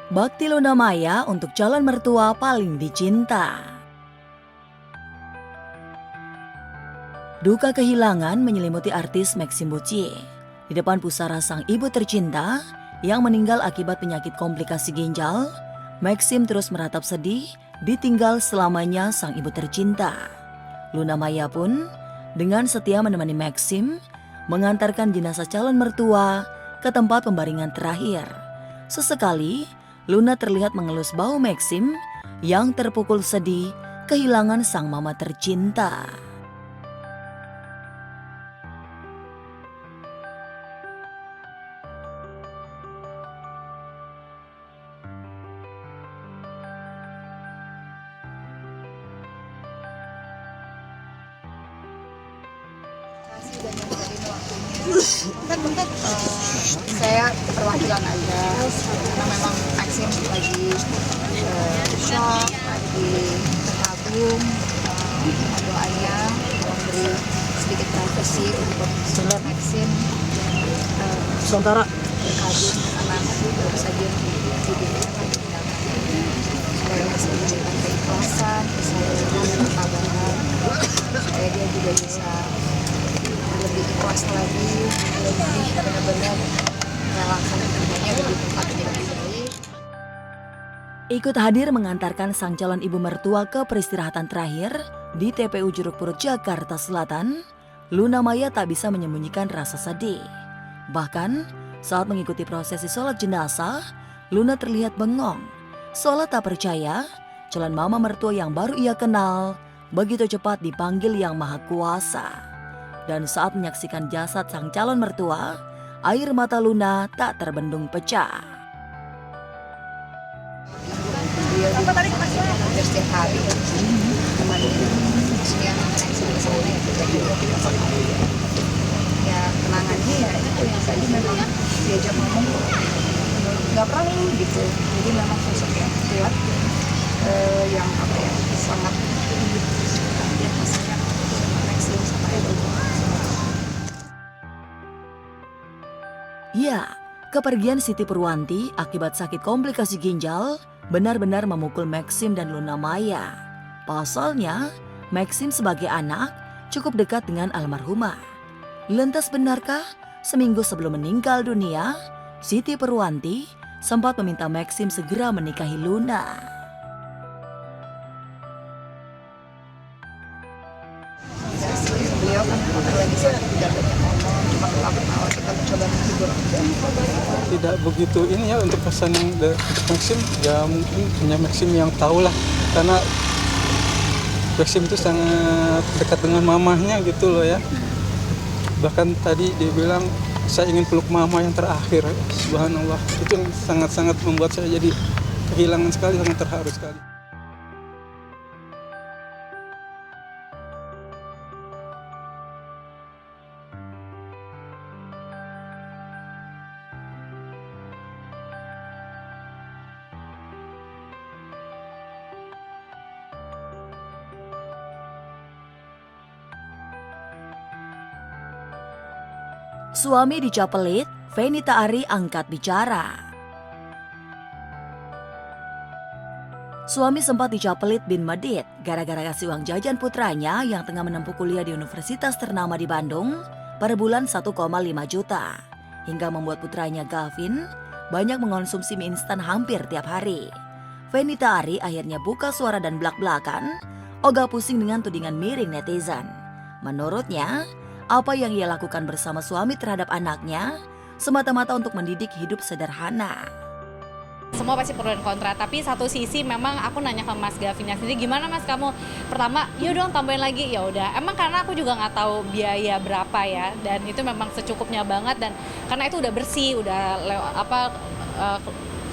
Bakti Luna Maya untuk calon mertua paling dicinta. Duka kehilangan menyelimuti artis Maxim Bouthier. Di depan pusara sang ibu tercinta yang meninggal akibat penyakit komplikasi ginjal, Maxim terus meratap sedih ditinggal selamanya sang ibu tercinta. Luna Maya pun dengan setia menemani Maxim mengantarkan jenazah calon mertua ke tempat pembaringan terakhir. Sesekali, Luna terlihat mengelus bahu Maxim yang terpukul sedih kehilangan sang mama tercinta. Sudah nyempetin waktunya. Bentar. Saya perwakilan aja karena memang Maxim lagi shock, lagi terkagum. Mohon doanya memberi sedikit privasi untuk Maxim Sementara terkagum karena baru saja videonya supaya Maxim memberikan keikhlasan, kesabaran, dan kesabaran supaya dia juga bisa lebih ikhlas lagi, lebih benar-benar relakan kerjanya di tempat yang lebih baik. Ikut hadir mengantarkan sang calon ibu mertua ke peristirahatan terakhir di TPU Jeruk Purut, Jakarta Selatan, Luna Maya tak bisa menyembunyikan rasa sedih. Bahkan saat mengikuti prosesi sholat jenazah, Luna terlihat bengong, seolah tak percaya calon mama mertua yang baru ia kenal begitu cepat dipanggil Yang Maha Kuasa. Dan saat menyaksikan jasad sang calon mertua, air mata Luna tak terbendung pecah. Beliau hampir setiap hari kemarin yang Maxim di sana ya kenangannya ya itu yang tadi memang diajak ngomong nggak perlu gitu, jadi memang sosok yang kuat yang sangat dia kasihnya Maxim sama Edo. Ya, kepergian Siti Purwanti akibat sakit komplikasi ginjal benar-benar memukul Maxim dan Luna Maya. Pasalnya, Maxim sebagai anak cukup dekat dengan almarhumah. Lantas benarkah seminggu sebelum meninggal dunia, Siti Purwanti sempat meminta Maxim segera menikahi Luna? Beliau kan lagi sakit, tidak banyak ngomong, cuma ketawa-ketawa, kita mencoba menghibur aja. tidak begitu ini ya untuk pesan yang untuk Maxim ya, mungkin punya Maxim yang tahu lah, karena Maxim itu sangat dekat dengan mamahnya gitu loh ya. Bahkan tadi dia bilang saya ingin peluk mama yang terakhir. Subhanallah, itu yang sangat-sangat membuat saya jadi kehilangan sekali, sangat terharu sekali. Suami dicap pelit, Fenita Arie angkat bicara. Suami sempat dicap pelit bin Medit gara-gara kasih uang jajan putranya yang tengah menempuh kuliah di universitas ternama di Bandung per bulan 1,5 juta. Hingga membuat putranya Gavin banyak mengonsumsi mie instan hampir tiap hari. Fenita Arie akhirnya buka suara dan belak-belakan, ogah pusing dengan tudingan miring netizen. Menurutnya, apa yang ia lakukan bersama suami terhadap anaknya semata-mata untuk mendidik hidup sederhana. Semua pasti pro dan kontra, tapi satu sisi memang aku nanya ke Mas Gavinnya sendiri, gimana Mas kamu? Pertama, yuk dong tambahin lagi, ya udah. Emang karena aku juga nggak tahu biaya berapa ya, dan itu memang secukupnya banget, dan karena itu udah bersih, udah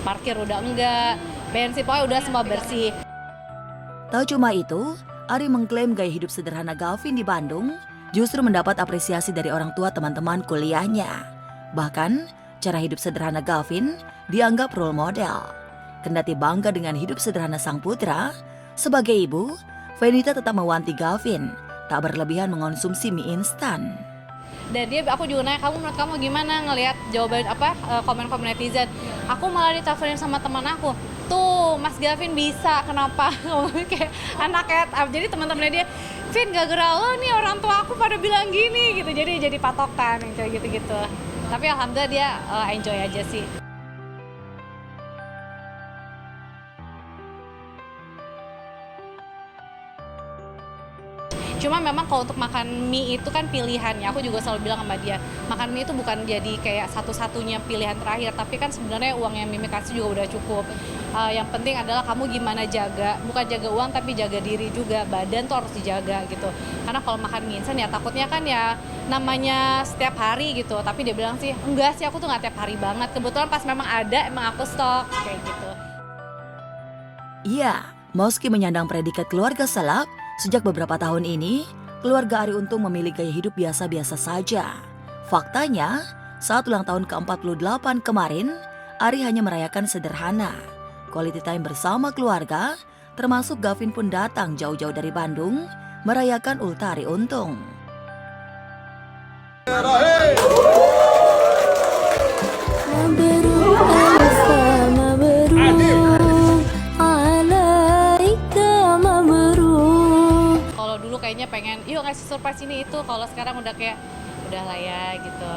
parkir udah enggak, bensin pokoknya udah semua bersih. Tahu cuma itu, Arie mengklaim gaya hidup sederhana Gavin di Bandung justru mendapat apresiasi dari orang tua teman-teman kuliahnya. Bahkan, cara hidup sederhana Gavin dianggap role model. Kendati bangga dengan hidup sederhana sang putra, sebagai ibu, Fenita tetap mewanti Gavin tak berlebihan mengonsumsi mie instan. Dan aku juga nanya, menurut kamu gimana ngelihat jawaban komen-komen netizen? Aku malah diteleponin sama teman aku, tuh Mas Gavin bisa, kenapa? Kayak anaknya, jadi teman-temannya dia, Vin gara-gara lo nih orang tua aku pada bilang gini gitu, jadi patokan kayak gitu-gitu. Tapi alhamdulillah dia enjoy aja sih. Cuma memang kalau untuk makan mie itu kan pilihannya, aku juga selalu bilang sama dia, makan mie itu bukan jadi kayak satu-satunya pilihan terakhir, tapi kan sebenarnya uang yang Mimi kasih juga udah cukup. Yang penting adalah kamu gimana jaga, bukan jaga uang tapi jaga diri juga, badan tuh harus dijaga gitu. Karena kalau makan mie instan ya takutnya kan ya namanya setiap hari gitu, tapi dia bilang sih, enggak sih aku tuh nggak tiap hari banget, kebetulan pas memang ada emang aku stok kayak gitu. Iya, meski menyandang predikat keluarga salap, sejak beberapa tahun ini, keluarga Ari Untung memilih gaya hidup biasa-biasa saja. Faktanya, saat ulang tahun ke-48 kemarin, Ari hanya merayakan sederhana. Quality time bersama keluarga, termasuk Gavin pun datang jauh-jauh dari Bandung, merayakan ultah Ari Untung. Kayaknya pengen, yuk ngasih surprise ini itu. Kalau sekarang udah kayak, udah lah ya gitu,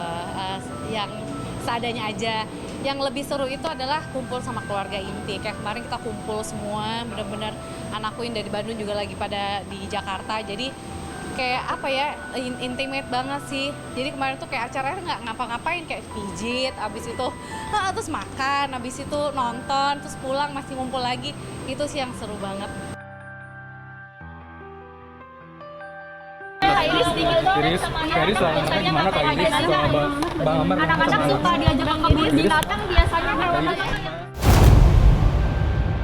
yang seadanya aja. Yang lebih seru itu adalah kumpul sama keluarga inti. Kayak kemarin kita kumpul semua, bener-bener anakku yang dari Bandung juga lagi pada di Jakarta. Jadi kayak apa ya, intimate banget sih. Jadi kemarin tuh kayak acaranya nggak ngapa-ngapain, kayak pijit, abis itu terus makan, abis itu nonton, terus pulang masih ngumpul lagi. Itu sih yang seru banget. Iris, selama makan gimana Kak Iris sama Bang Amar? Anak-anak suka diajak Bang Iris binatang biasanya kalau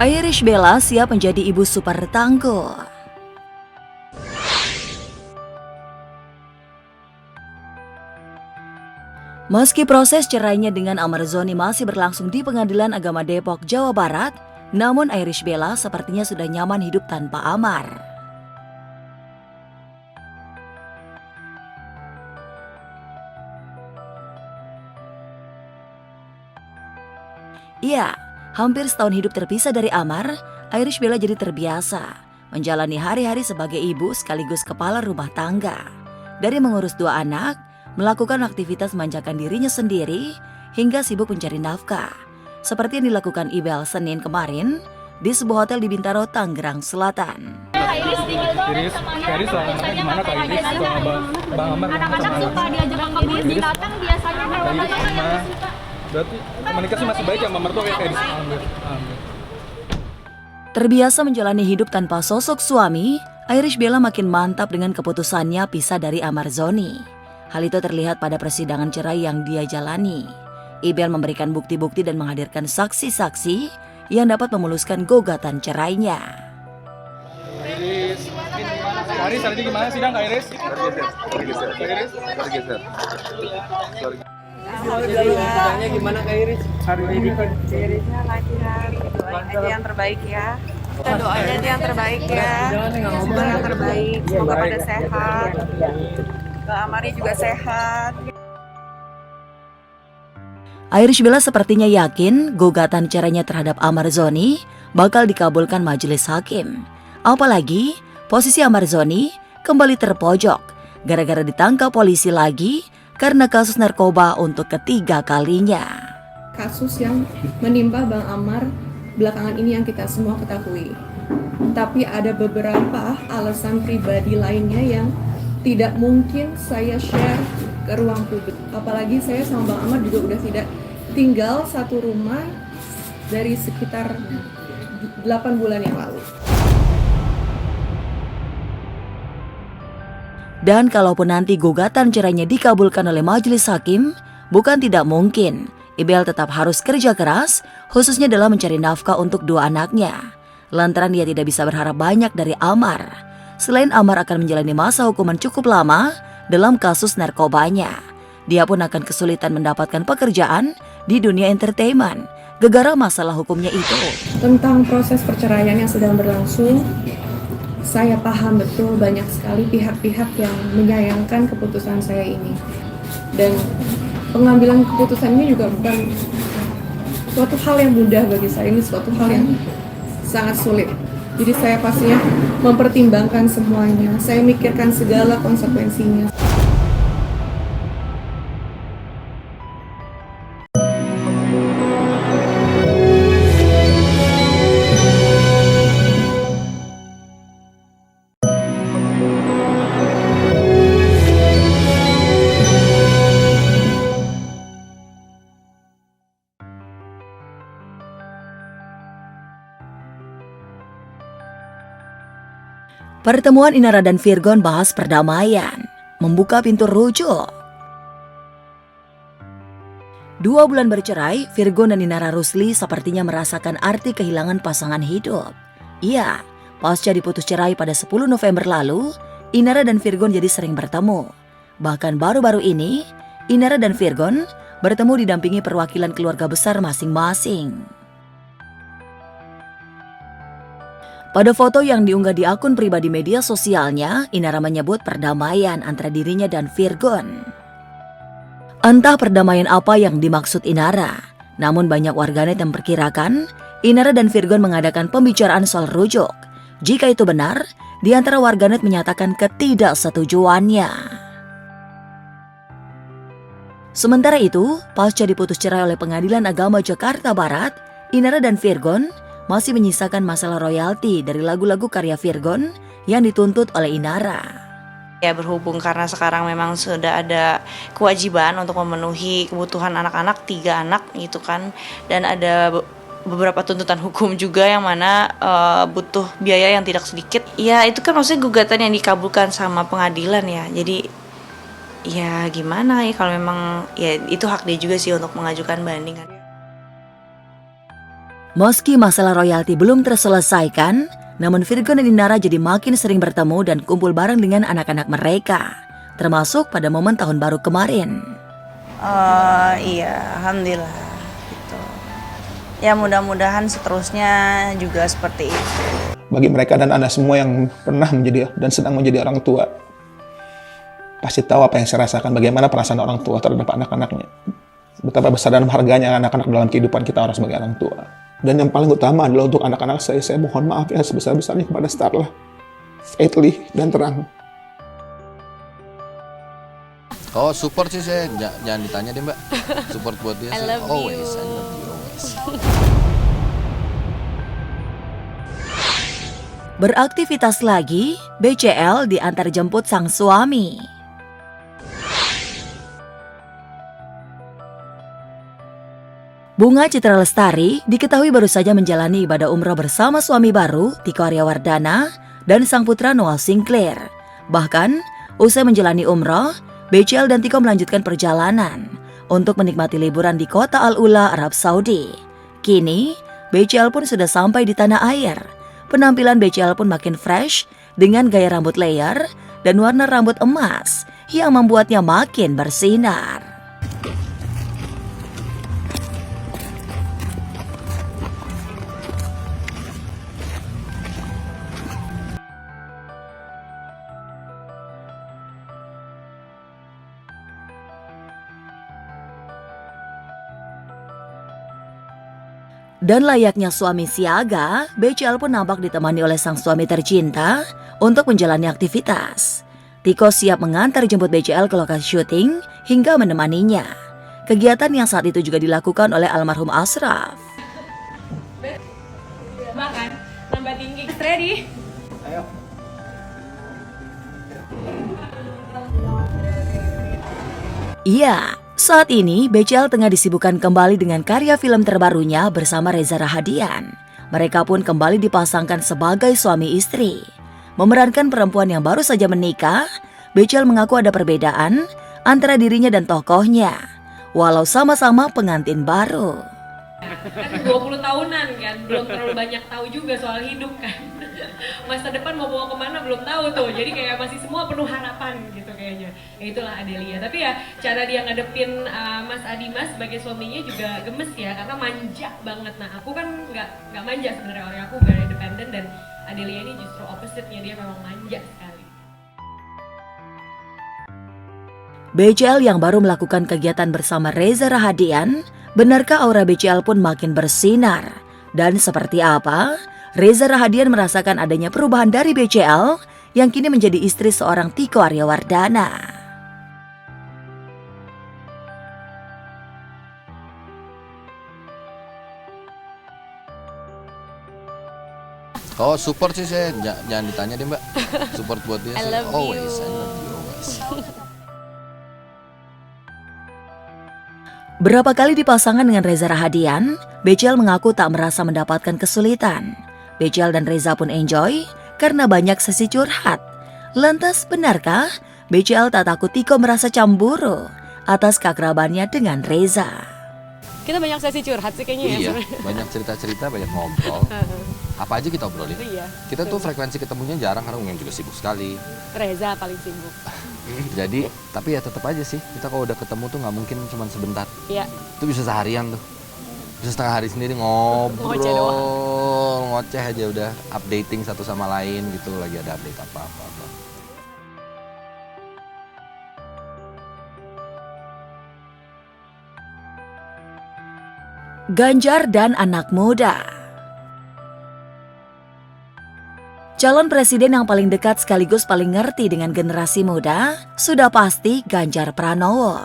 Irish Bella siap menjadi ibu super tangguh. Meski proses cerainya dengan Amar Zoni masih berlangsung di Pengadilan Agama Depok, Jawa Barat, namun Irish Bella sepertinya sudah nyaman hidup tanpa Amar. Iya, hampir setahun hidup terpisah dari Amar, Irish Bella jadi terbiasa menjalani hari-hari sebagai ibu sekaligus kepala rumah tangga. Dari mengurus 2 anak, melakukan aktivitas memanjakan dirinya sendiri, hingga sibuk mencari nafkah. Seperti yang dilakukan Ibel Senin kemarin di sebuah hotel di Bintaro, Tangerang Selatan. Iris, selama makan gimana Kak Iris sama Bang Amar? anak-anak suka diajak Bang Iris binatang biasanya kalau Berarti komunikasi masih baik ya sama mertua kayak Iris? Terbiasa menjalani hidup tanpa sosok suami, Irish Bella makin mantap dengan keputusannya pisah dari Amar Zoni. Hal itu terlihat pada persidangan cerai yang dia jalani. Ibel memberikan bukti-bukti dan menghadirkan saksi-saksi yang dapat memuluskan gugatan cerainya. Iris, hari ini gimana sidang Kak Iris? Alhamdulillah. Gimana Kak Iris? Hari ini Irisnya lancar, doain aja yang terbaik ya. Kita doain aja yang terbaik ya. Semoga yang terbaik, semoga pada sehat. Mbak Amari juga sehat. Irish Bella sepertinya yakin gugatan cerainya terhadap Amar Zoni bakal dikabulkan majelis hakim. Apalagi posisi Amar Zoni kembali terpojok gara-gara ditangkap polisi lagi karena kasus narkoba untuk ketiga kalinya. Kasus yang menimpa Bang Amar belakangan ini yang kita semua ketahui. Tapi ada beberapa alasan pribadi lainnya yang tidak mungkin saya share ke ruang publik. Apalagi saya sama Bang Amar juga udah tidak tinggal satu rumah dari sekitar 8 bulan yang lalu. Dan kalaupun nanti gugatan cerainya dikabulkan oleh majelis hakim, bukan tidak mungkin Ibel tetap harus kerja keras, khususnya dalam mencari nafkah untuk 2 anaknya. Lantaran dia tidak bisa berharap banyak dari Amar. Selain Amar akan menjalani masa hukuman cukup lama dalam kasus narkobanya, dia pun akan kesulitan mendapatkan pekerjaan di dunia entertainment gara-gara masalah hukumnya itu. Tentang proses perceraian yang sedang berlangsung, saya paham betul banyak sekali pihak-pihak yang menyayangkan keputusan saya ini. Dan pengambilan keputusan ini juga bukan suatu hal yang mudah bagi saya, ini suatu hal yang sangat sulit. Jadi saya pastinya mempertimbangkan semuanya, saya mikirkan segala konsekuensinya. Pertemuan Inara dan Virgon bahas perdamaian, membuka pintu rujuk. 2 bulan bercerai, Virgon dan Inara Rusli sepertinya merasakan arti kehilangan pasangan hidup. Iya, pasca diputus cerai pada 10 November lalu, Inara dan Virgon jadi sering bertemu. Bahkan baru-baru ini, Inara dan Virgon bertemu didampingi perwakilan keluarga besar masing-masing. Pada foto yang diunggah di akun pribadi media sosialnya, Inara menyebut perdamaian antara dirinya dan Virgon. Entah perdamaian apa yang dimaksud Inara, namun banyak warganet yang memperkirakan Inara dan Virgon mengadakan pembicaraan soal rujuk. Jika itu benar, di antara warganet menyatakan ketidaksetujuannya. Sementara itu, pasca diputus cerai oleh Pengadilan Agama Jakarta Barat, Inara dan Virgon masih menyisakan masalah royalti dari lagu-lagu karya Virgon yang dituntut oleh Inara. Ya, berhubung karena sekarang memang sudah ada kewajiban untuk memenuhi kebutuhan anak-anak, 3 anak gitu kan, dan ada beberapa tuntutan hukum juga yang mana butuh biaya yang tidak sedikit. Ya itu kan maksudnya gugatan yang dikabulkan sama pengadilan ya, jadi ya gimana ya kalau memang ya itu hak dia juga sih untuk mengajukan banding. Meski masalah royalti belum terselesaikan, namun Virgon dan Inara jadi makin sering bertemu dan kumpul bareng dengan anak-anak mereka, termasuk pada momen tahun baru kemarin. Iya, alhamdulillah gitu. Ya mudah-mudahan seterusnya juga seperti itu. Bagi mereka dan Anda semua yang pernah menjadi dan sedang menjadi orang tua, pasti tahu apa yang saya rasakan, bagaimana perasaan orang tua terhadap anak-anaknya. Betapa besar dan harganya anak-anak dalam kehidupan kita orang sebagai orang tua. Dan yang paling utama adalah untuk anak-anak saya mohon maaf ya sebesar-besarnya kepada Starla, Faithly, dan Terang. Oh, support sih saya, jangan ditanya deh Mbak. Support buat dia sih. Always, I love you always. Beraktivitas lagi, BCL diantar jemput sang suami. Bunga Citra Lestari diketahui baru saja menjalani ibadah umroh bersama suami baru, Tiko Aryawardana, dan sang putra Noah Sinclair. Bahkan, usai menjalani umroh, BCL dan Tiko melanjutkan perjalanan untuk menikmati liburan di kota Al-Ula, Arab Saudi. Kini, BCL pun sudah sampai di tanah air. Penampilan BCL pun makin fresh dengan gaya rambut layer dan warna rambut emas yang membuatnya makin bersinar. Dan layaknya suami siaga, BCL pun nampak ditemani oleh sang suami tercinta untuk menjalani aktivitas. Tiko siap mengantar jemput BCL ke lokasi syuting hingga menemaninya. Kegiatan yang saat itu juga dilakukan oleh almarhum Ashraf. Makan, tambah tinggi. Ready? Ayo. Iya, saat ini BCL tengah disibukkan kembali dengan karya film terbarunya bersama Reza Rahadian. Mereka pun kembali dipasangkan sebagai suami istri. Memerankan perempuan yang baru saja menikah, BCL mengaku ada perbedaan antara dirinya dan tokohnya, walau sama-sama pengantin baru. Kan 20 tahunan kan, belum terlalu banyak tahu juga soal hidup kan. Masa depan mau bawa kemana belum tahu tuh, jadi kayak masih semua penuh harapan gitu kayaknya. Ya itulah Adelia, tapi ya cara dia ngadepin Mas Adimas sebagai suaminya juga gemes ya, karena manja banget. Nah aku kan nggak manja sebenarnya, orang aku very independen, dan Adelia ini justru opposite-nya, dia memang manja sekali. BCL yang baru melakukan kegiatan bersama Reza Rahadian, benarkah aura BCL pun makin bersinar? Dan seperti apa Reza Rahadian merasakan adanya perubahan dari BCL yang kini menjadi istri seorang Tiko Aryawardana? Oh, support sih saya, jangan ditanya deh Mbak. Support buat dia sih. Always, I love you always. Berapa kali dipasangkan dengan Reza Rahadian, BCL mengaku tak merasa mendapatkan kesulitan. BCL dan Reza pun enjoy karena banyak sesi curhat. Lantas benarkah BCL tak takut Tiko merasa cemburu atas keakrabannya dengan Reza? Kita banyak sesi curhat sih kayaknya Iya, ya. banyak cerita-cerita, banyak ngobrol. Apa aja kita obrolin. Iya. Kita tuh frekuensi ketemunya jarang karena Ungeng juga sibuk sekali. Reza paling sibuk. Jadi, tapi ya tetap aja sih, kita kalau udah ketemu tuh nggak mungkin cuma sebentar. Iya. Itu bisa seharian tuh. Bisa setengah hari sendiri Ngoceh doang. ngobrol, ngoceh aja udah updating satu sama lain gitu, lagi ada update apa-apa. Ganjar dan anak muda. Calon presiden yang paling dekat sekaligus paling ngerti dengan generasi muda sudah pasti Ganjar Pranowo.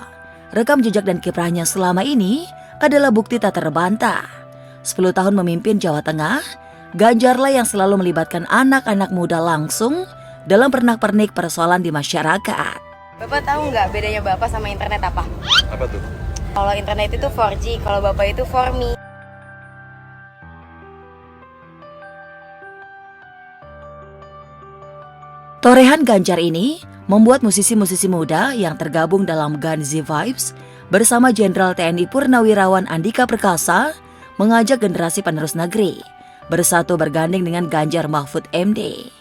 Rekam jejak dan kiprahnya selama ini adalah bukti tak terbantah. 10 tahun memimpin Jawa Tengah, Ganjarlah yang selalu melibatkan anak-anak muda langsung dalam pernak-pernik persoalan di masyarakat. Bapak tahu nggak bedanya Bapak sama internet apa? Apa tuh? Kalau internet itu 4G, kalau Bapak itu 4Me. Torehan Ganjar ini membuat musisi-musisi muda yang tergabung dalam Ganzi Vibes bersama Jenderal TNI Purnawirawan Andika Perkasa mengajak generasi penerus negeri bersatu bergandeng dengan Ganjar Mahfud MD.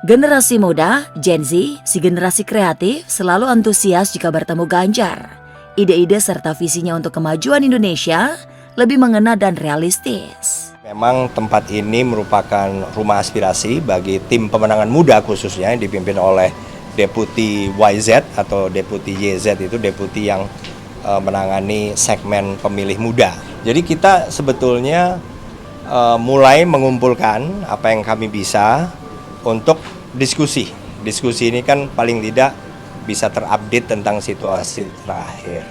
Generasi muda, Gen Z, si generasi kreatif, selalu antusias jika bertemu Ganjar. Ide-ide serta visinya untuk kemajuan Indonesia lebih mengena dan realistis. Memang tempat ini merupakan rumah aspirasi bagi tim pemenangan muda khususnya yang dipimpin oleh Deputi YZ atau Deputi YZ itu deputi yang menangani segmen pemilih muda. Jadi kita sebetulnya mulai mengumpulkan apa yang kami bisa untuk diskusi. Diskusi ini kan paling tidak bisa terupdate tentang situasi terakhir.